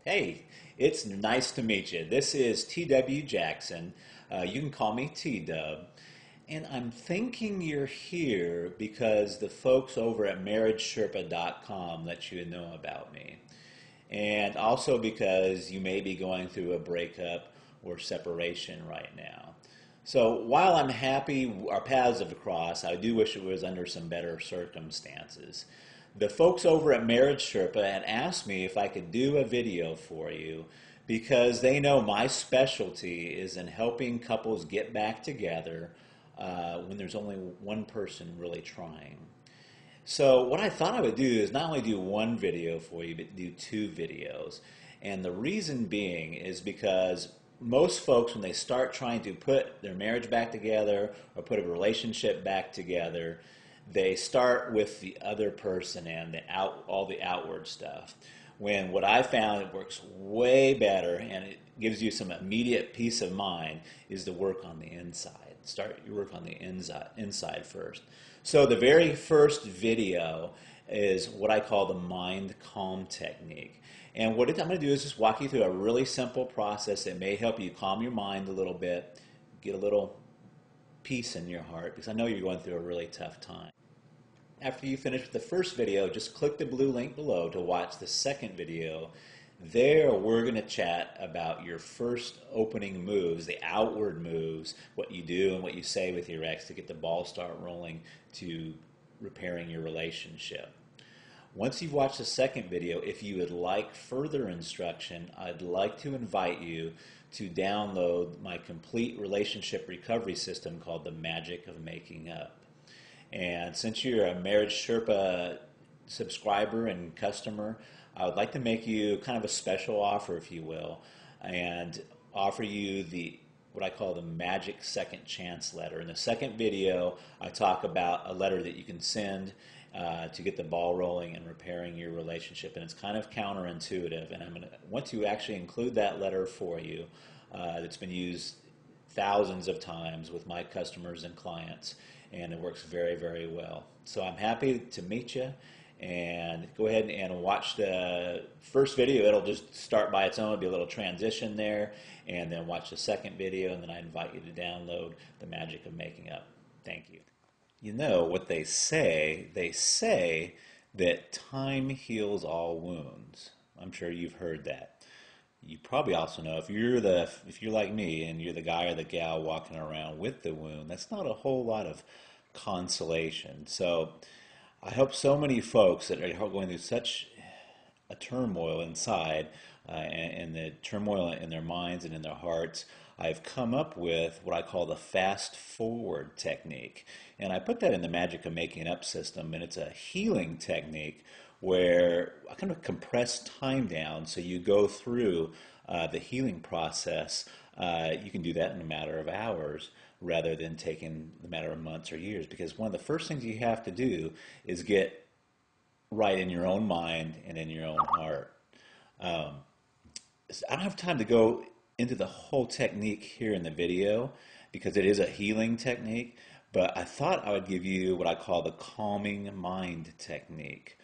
Hey, it's nice to meet you. This is T.W. Jackson. You can call me T-Dub. And I'm thinking you're here because the folks over at marriagesherpa.com let you know about me. And also because you may be going through a breakup or separation right now. So while I'm happy our paths have crossed, I do wish it was under some better circumstances. The folks over at Marriage Sherpa had asked me if I could do a video for you because they know my specialty is in helping couples get back together when there's only one person really trying. So what I thought I would do is not only do one video for you, but do two videos. And the reason being is because most folks, when they start trying to put their marriage back together or put a relationship back together, they start with the other person and all the outward stuff. When what I found it works way better and it gives you some immediate peace of mind is to work on the inside. Start your work on the inside first. So the very first video is what I call the mind calm technique. And what I'm going to do is just walk you through a really simple process that may help you calm your mind a little bit, get a little peace in your heart, because I know you're going through a really tough time. After you finish with the first video, just click the blue link below to watch the second video. There we're going to chat about your first opening moves, the outward moves, what you do and what you say with your ex to get the ball start rolling to repairing your relationship. Once you've watched the second video, if you would like further instruction, I'd like to invite you to download my complete relationship recovery system called The Magic of Making Up. And since you're a Marriage Sherpa subscriber and customer, I would like to make you kind of a special offer, if you will, and offer you what I call the Magic Second Chance letter. In the second video, I talk about a letter that you can send to get the ball rolling and repairing your relationship, and it's kind of counterintuitive, and I'm going to want to actually include that letter for you that's been used thousands of times with my customers and clients, and it works very, very well. So I'm happy to meet you, and go ahead and watch the first video. It'll just start by its own. It'll be a little transition there, and then watch the second video, and then I invite you to download The Magic of Making Up. Thank you. You know what they say that time heals all wounds. I'm sure you've heard that. You probably also know if you're like me and you're the guy or the gal walking around with the wound, that's not a whole lot of consolation. So I hope so many folks that are going through such a turmoil inside and the turmoil in their minds and in their hearts, I've come up with what I call the fast forward technique. And I put that in the Magic of Making Up system, and it's a healing technique where I kind of compress time down so you go through the healing process. You can do that in a matter of hours rather than taking the matter of months or years, because one of the first things you have to do is get right in your own mind and in your own heart. I don't have time to go into the whole technique here in the video because it is a healing technique, but I thought I would give you what I call the calming mind technique.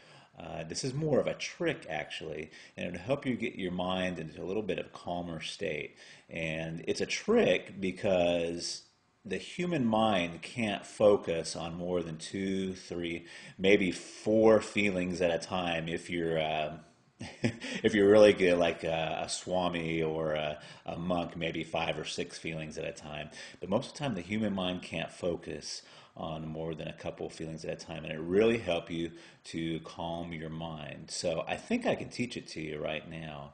This is more of a trick, actually, and it will help you get your mind into a little bit of a calmer state. And it's a trick because the human mind can't focus on more than 2, 3, maybe 4 feelings at a time if you're if you're really good, like a swami or a monk, maybe 5 or 6 feelings at a time. But most of the time, the human mind can't focus on more than a couple of feelings at a time, and it really helps you to calm your mind. So I think I can teach it to you right now.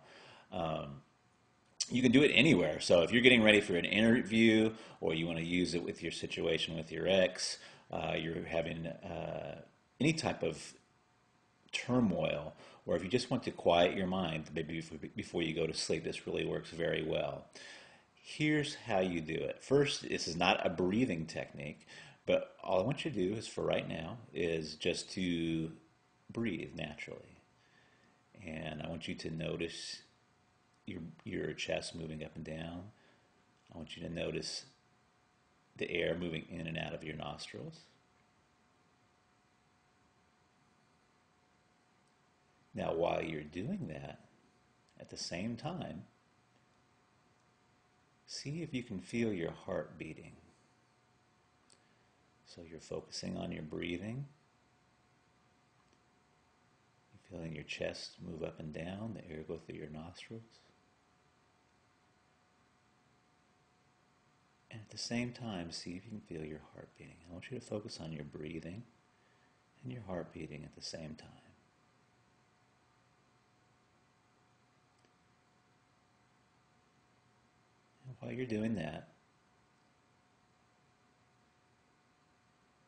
You can do it anywhere. So if you're getting ready for an interview, or you want to use it with your situation with your ex, you're having any type of turmoil, or if you just want to quiet your mind maybe before you go to sleep, this really works very well. Here's how you do it. First, this is not a breathing technique, but all I want you to do is, for right now, is just to breathe naturally. And I want you to notice your chest moving up and down. I want you to notice the air moving in and out of your nostrils. Now, while you're doing that, at the same time, see if you can feel your heart beating. So you're focusing on your breathing. You're feeling your chest move up and down, the air go through your nostrils. And at the same time, see if you can feel your heart beating. I want you to focus on your breathing and your heart beating at the same time. And while you're doing that,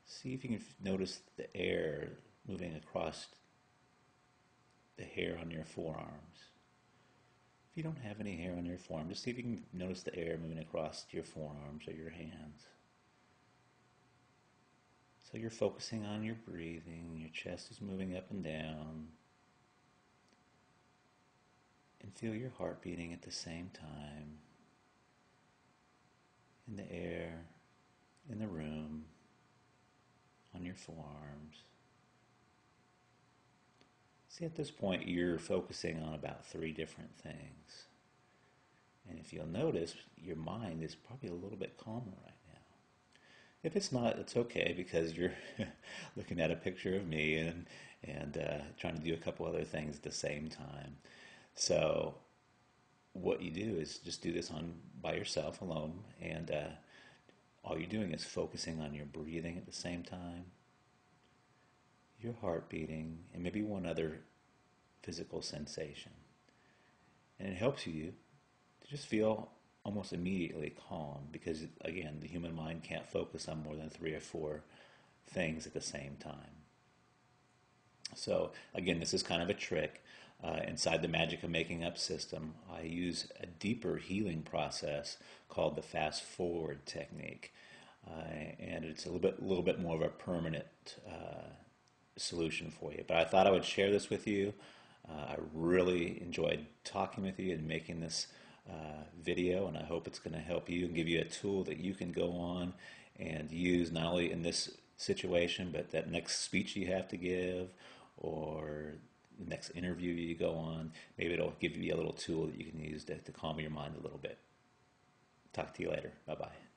see if you can notice the air moving across the hair on your forearms. If you don't have any hair on your forearm, just see if you can notice the air moving across your forearms or your hands. So you're focusing on your breathing, your chest is moving up and down, and feel your heart beating at the same time in the air, in the room, on your forearms. See, at this point, you're focusing on about 3 different things. And if you'll notice, your mind is probably a little bit calmer right now. If it's not, it's okay, because you're looking at a picture of me and trying to do a couple other things at the same time. So what you do is just do this by yourself alone, and all you're doing is focusing on your breathing at the same time, your heart beating, and maybe one other physical sensation. And it helps you to just feel almost immediately calm, because, again, the human mind can't focus on more than 3 or 4 things at the same time. So, again, this is kind of a trick. Inside the Magic of Making Up system, I use a deeper healing process called the fast forward technique. And it's a little bit more of a permanent solution for you. But I thought I would share this with you. I really enjoyed talking with you and making this video, and I hope it's going to help you and give you a tool that you can go on and use not only in this situation, but that next speech you have to give, or the next interview you go on. Maybe it'll give you a little tool that you can use to calm your mind a little bit. Talk to you later. Bye-bye.